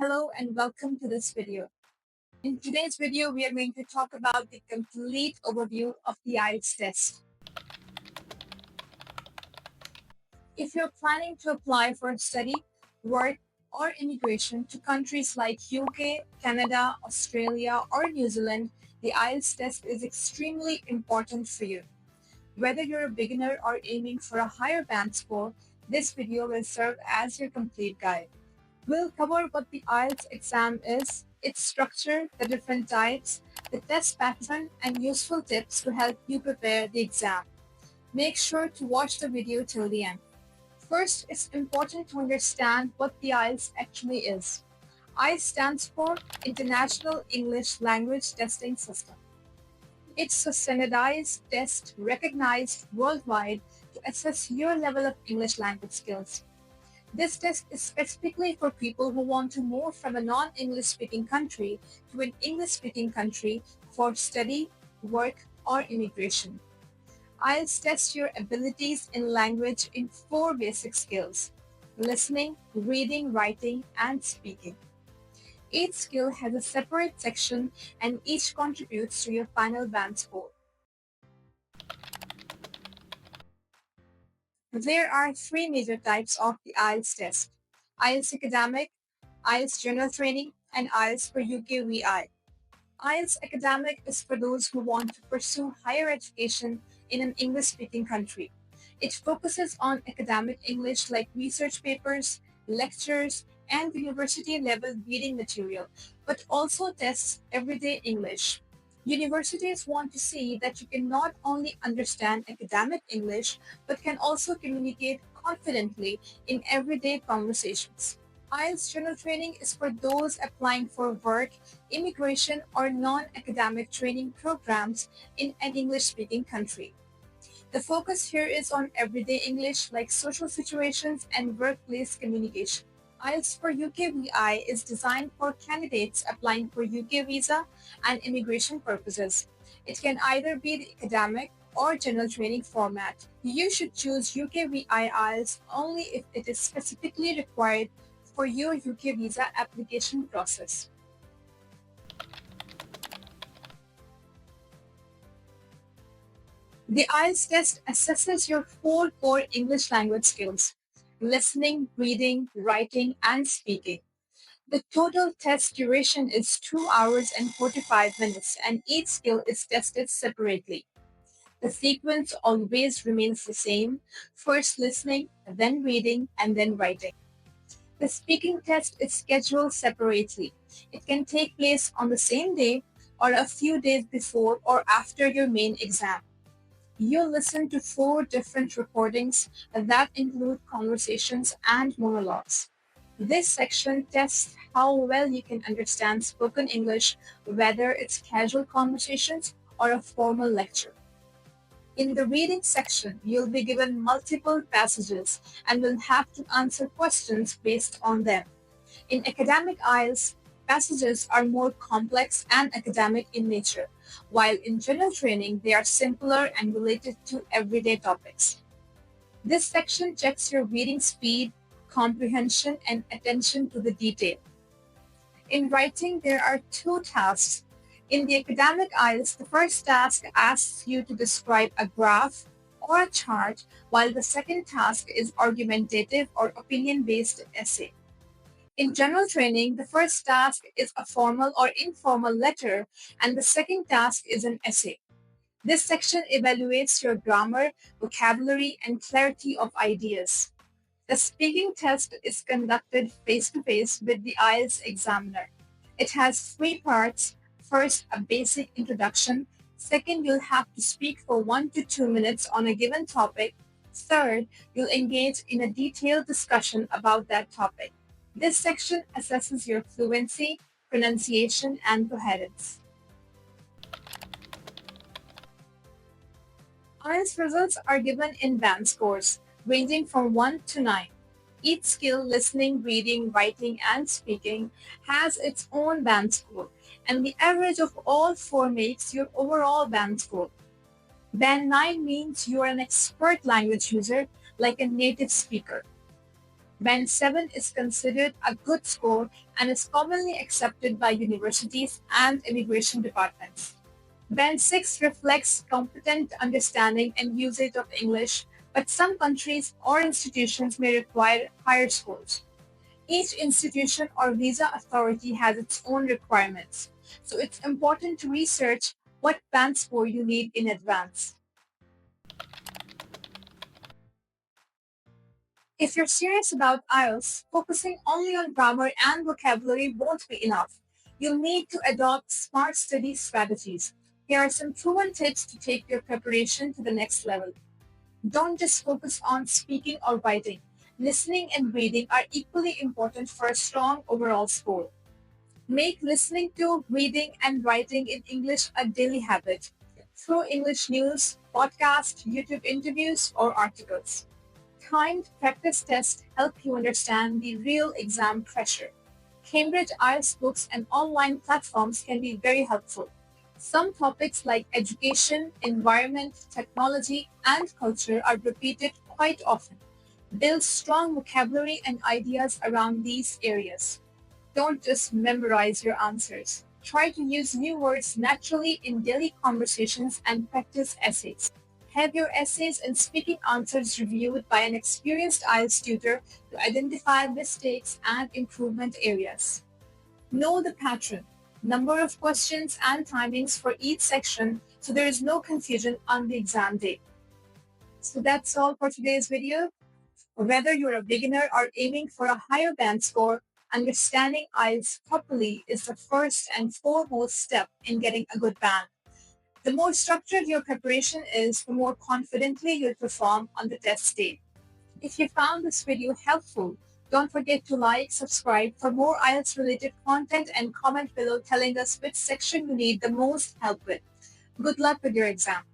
Hello and welcome to this video. In today's video, we are going to talk about the complete overview of the Ielts test. If you're planning to apply for study, work, or immigration to countries like UK, Canada, Australia, or New Zealand, the Ielts test is extremely important for you. Whether you're a beginner or aiming for a higher band score, this video will serve as your complete guide. We'll cover what the Ielts exam is, its structure, the different types, the test pattern, and useful tips to help you prepare the exam. Make sure to watch the video till the end. First, it's important to understand what the Ielts actually is. IELTS stands for International English Language Testing System. It's a standardized test recognized worldwide to assess your level of English language skills. This test is specifically for people who want to move from a non-English speaking country to an English-speaking country for study, work, or immigration. IELTS tests your abilities in language in 4 basic skills: listening, reading, writing, and speaking. Each skill has a separate section and each contributes to your final band score. There are 3 major types of the IELTS test: IELTS Academic, IELTS General Training, and IELTS for UKVI. IELTS Academic is for those who want to pursue higher education in an English-speaking country. It focuses on academic English like research papers, lectures, and university-level reading material, but also tests everyday English. Universities want to see that you can not only understand academic English, but can also communicate confidently in everyday conversations. IELTS General Training is for those applying for work, immigration, or non-academic training programs in an English-speaking country. The focus here is on everyday English like social situations and workplace communication. IELTS for UKVI is designed for candidates applying for UK visa and immigration purposes. It can either be the academic or general training format. You should choose UKVI IELTS only if it is specifically required for your UK visa application process. The IELTS test assesses your 4 core English language skills: listening, reading, writing, and speaking. The total test duration is 2 hours and 45 minutes, and each skill is tested separately. The sequence always remains the same: first listening, then reading, and then writing. The speaking test is scheduled separately. It can take place on the same day or a few days before or after your main exam. You'll listen to 4 different recordings that include conversations and monologues. This section tests how well you can understand spoken English, whether it's casual conversations or a formal lecture. In the reading section, you'll be given multiple passages and will have to answer questions based on them. In academic IELTS, passages are more complex and academic in nature, while in general training, they are simpler and related to everyday topics. This section checks your reading speed, comprehension, and attention to the detail. In writing, there are 2 tasks. In the academic IELTS, the first task asks you to describe a graph or a chart, while the second task is argumentative or opinion-based essay. In general training, the first task is a formal or informal letter, and the second task is an essay. This section evaluates your grammar, vocabulary, and clarity of ideas. The speaking test is conducted face-to-face with the IELTS examiner. It has 3 parts. First, a basic introduction. Second, you'll have to speak for 1 to 2 minutes on a given topic. Third, you'll engage in a detailed discussion about that topic. This section assesses your fluency, pronunciation, and coherence. IELTS results are given in band scores, ranging from 1 to 9. Each skill, listening, reading, writing, and speaking, has its own band score, and the average of all 4 makes your overall band score. Band 9 means you are an expert language user, like a native speaker. Band 7 is considered a good score and is commonly accepted by universities and immigration departments. Band 6 reflects competent understanding and usage of English, but some countries or institutions may require higher scores. Each institution or visa authority has its own requirements, so it's important to research what band score you need in advance. If you're serious about IELTS, focusing only on grammar and vocabulary won't be enough. You'll need to adopt smart study strategies. Here are some proven tips to take your preparation to the next level. Don't just focus on speaking or writing. Listening and reading are equally important for a strong overall score. Make listening to reading and writing in English a daily habit through English news, podcasts, YouTube interviews, or articles. Timed practice tests help you understand the real exam pressure. Cambridge IELTS books and online platforms can be very helpful. Some topics like education, environment, technology, and culture are repeated quite often. Build strong vocabulary and ideas around these areas. Don't just memorize your answers. Try to use new words naturally in daily conversations and practice essays. Have your essays and speaking answers reviewed by an experienced IELTS tutor to identify mistakes and improvement areas. Know the pattern, number of questions, and timings for each section so there is no confusion on the exam day. So that's all for today's video. Whether you're a beginner or aiming for a higher band score, understanding IELTS properly is the first and foremost step in getting a good band. The more structured your preparation is, the more confidently you'll perform on the test day. If you found this video helpful, don't forget to like, subscribe for more IELTS related content and comment below telling us which section you need the most help with. Good luck with your exam.